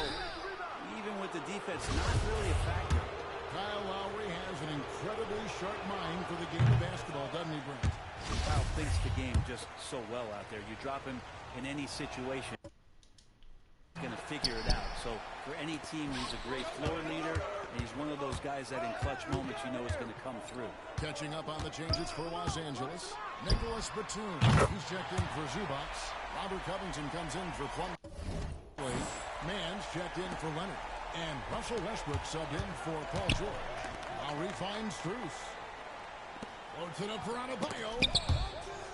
Even with the defense, not really a factor. Kyle Lowry has an incredibly sharp mind for the game of basketball, doesn't he, Brent? Kyle thinks the game just so well out there. You drop him in any situation, going to figure it out. So for any team, he's a great floor leader, and he's one of those guys that in clutch moments you know is going to come through. Catching up on the changes for Los Angeles, Nicholas Batum. He's checked in for Zubac. Robert Covington comes in for Plumlee. Mann's checked in for Leonard. And Russell Westbrook subbed in for Paul George. Lowry finds Strus. Loads it up for Adebayo.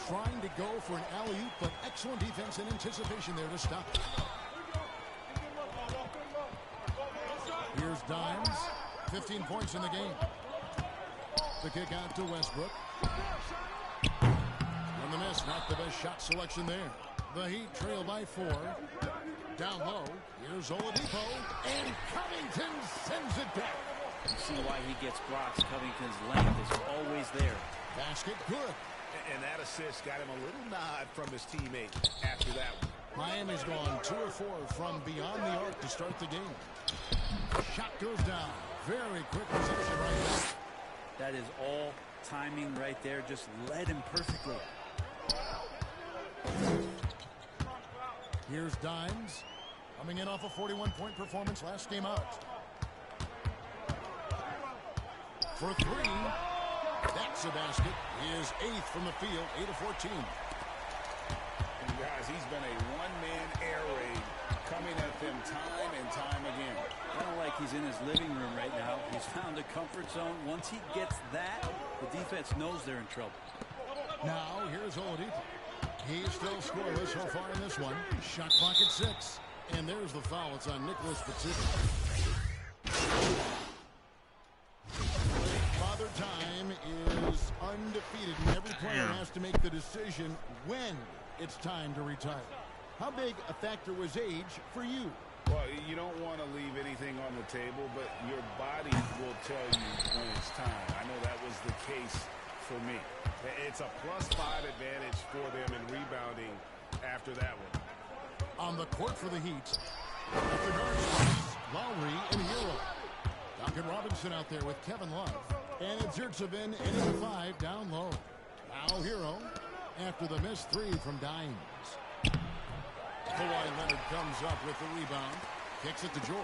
Trying to go for an alley-oop, but excellent defense and anticipation there to stop it. Here's Dimes. 15 points in the game. The kick out to Westbrook. And the miss, not the best shot selection there. The Heat trail by 4. Down low. Here's Oladipo. And Covington sends it back. You see why he gets blocks. Covington's length is always there. Basket good. And that assist got him a little nod from his teammate after that one. Miami's gone 2 of 4 from beyond the arc to start the game. Shot goes down. Very quick possession right there. That is all timing right there. Just led him perfectly. Here's Dimes. Coming in off a 41-point performance last game out. For 3. That's a basket. He is 8th from the field. 8 of 14. And guys, he's been a one-man air raid coming at them time and time again. Kind of like he's in his living room right now. He's found a comfort zone. Once he gets that, the defense knows they're in trouble. Now, here's Oladipo. He's still scoreless so far in this one. Shot clock at 6. And there's the foul. It's on Nicholas Batum. Father Time is undefeated, and every player has to make the decision when it's time to retire. How big a factor was age for you? Well, you don't want to leave anything on the table, but your body will tell you when it's time. I know that was the case for me. It's a +5 advantage for them in rebounding after that one. On the court for the Heat, at the guard spots, Lowry and Hero. Duncan Robinson out there with Kevin Love. And it's Zertsevin in at the 5 down low. Now Hero after the missed 3 from Dimes. Kawhi Leonard comes up with the rebound. Kicks it to George.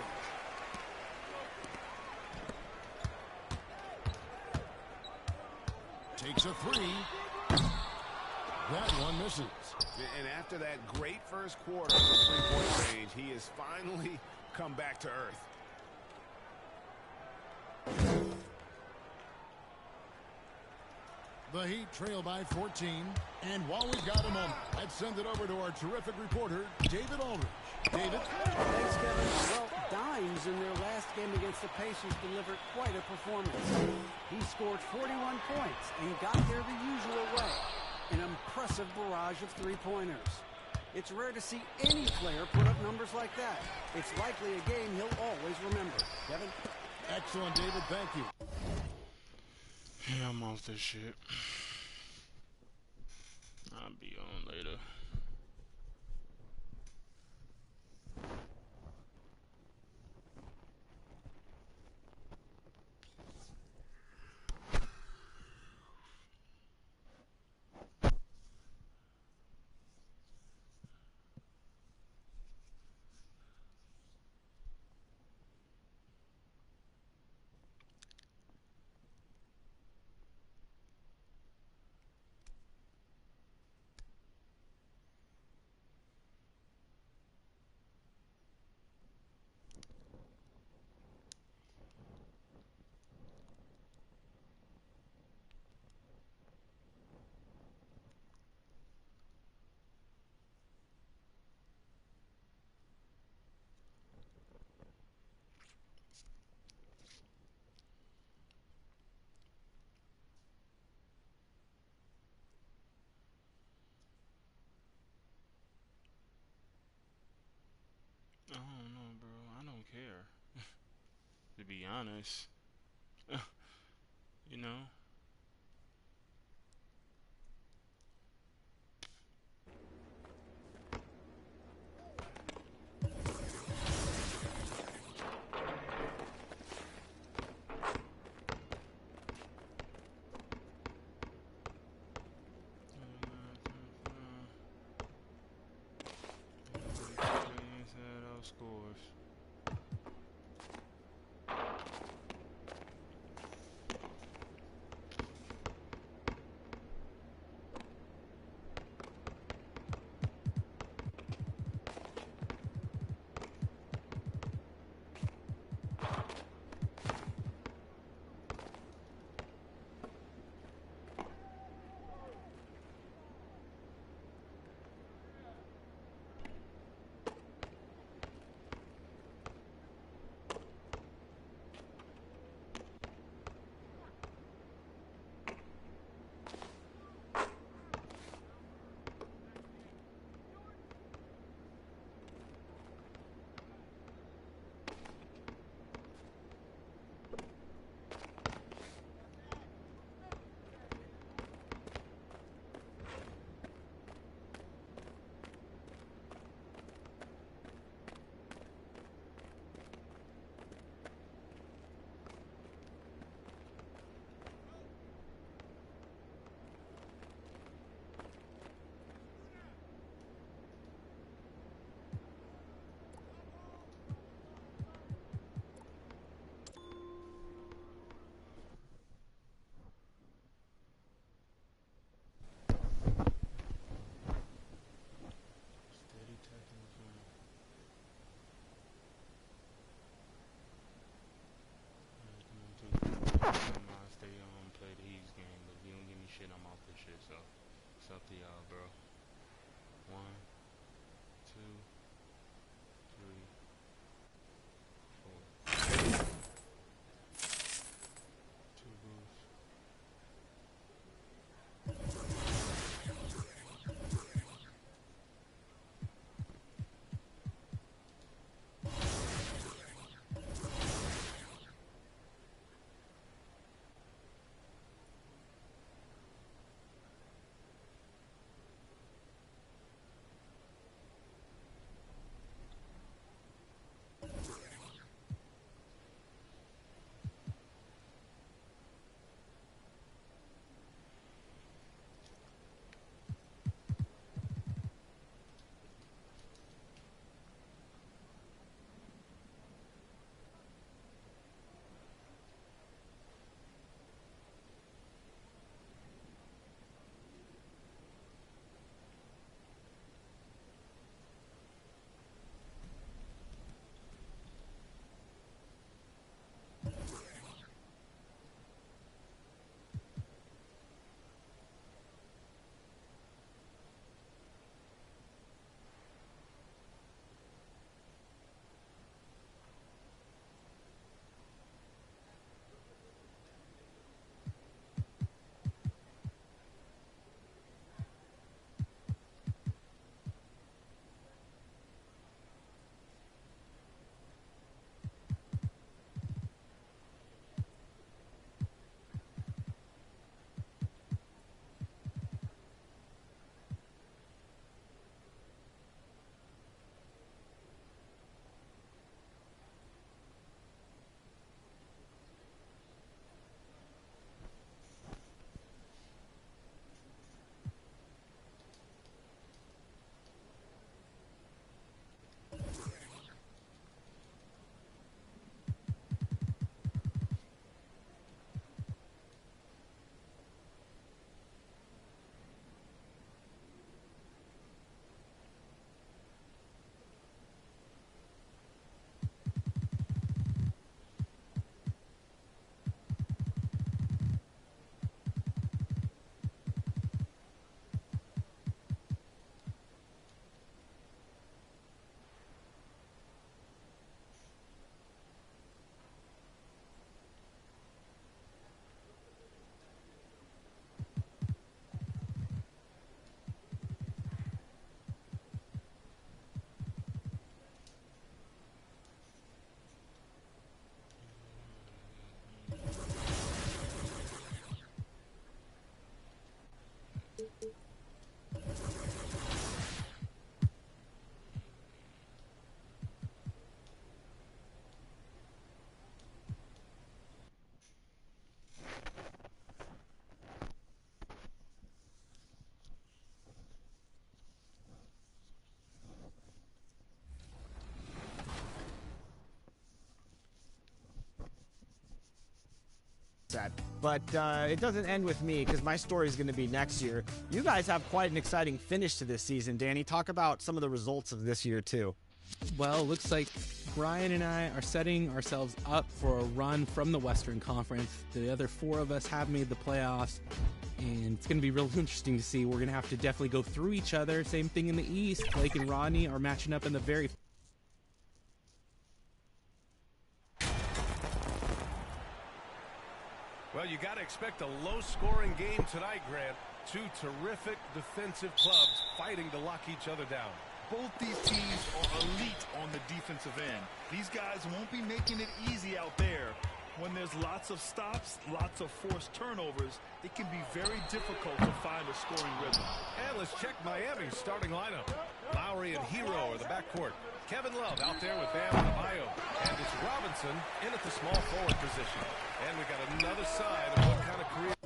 Takes a 3. That one misses. And after that great first quarter from three-point range, he has finally come back to earth. The Heat trail by 14. And while we've got a moment, let's send it over to our terrific reporter, David Aldridge. David? Thanks, Kevin. Well, Dimes Grimes in their last game against the Pacers delivered quite a performance. He scored 41 points and got there the usual way. An impressive barrage of three-pointers. It's rare to see any player put up numbers like that. It's likely a game he'll always remember. Kevin? Excellent, David. Thank you. Yeah, I'm off this shit. I'll be on later. I don't know, bro. I don't care. To be honest. You know? Scores. But it doesn't end with me because my story is going to be next year. You guys have quite an exciting finish to this season. Danny, talk about some of the results of this year, too. Well, looks like Brian and I are setting ourselves up for a run from the Western Conference. The other 4 of us have made the playoffs, and it's going to be real interesting to see. We're going to have to definitely go through each other. Same thing in the East. Blake and Rodney are matching up in the very... Well, you got to expect a low-scoring game tonight, Grant. 2 terrific defensive clubs fighting to lock each other down. Both these teams are elite on the defensive end. These guys won't be making it easy out there. When there's lots of stops, lots of forced turnovers, it can be very difficult to find a scoring rhythm. And let's check Miami's starting lineup. Lowry and Hero are the backcourt. Kevin Love out there with Bam Adebayo. And it's Robinson in at the small forward position. And we got another side of what kind of career...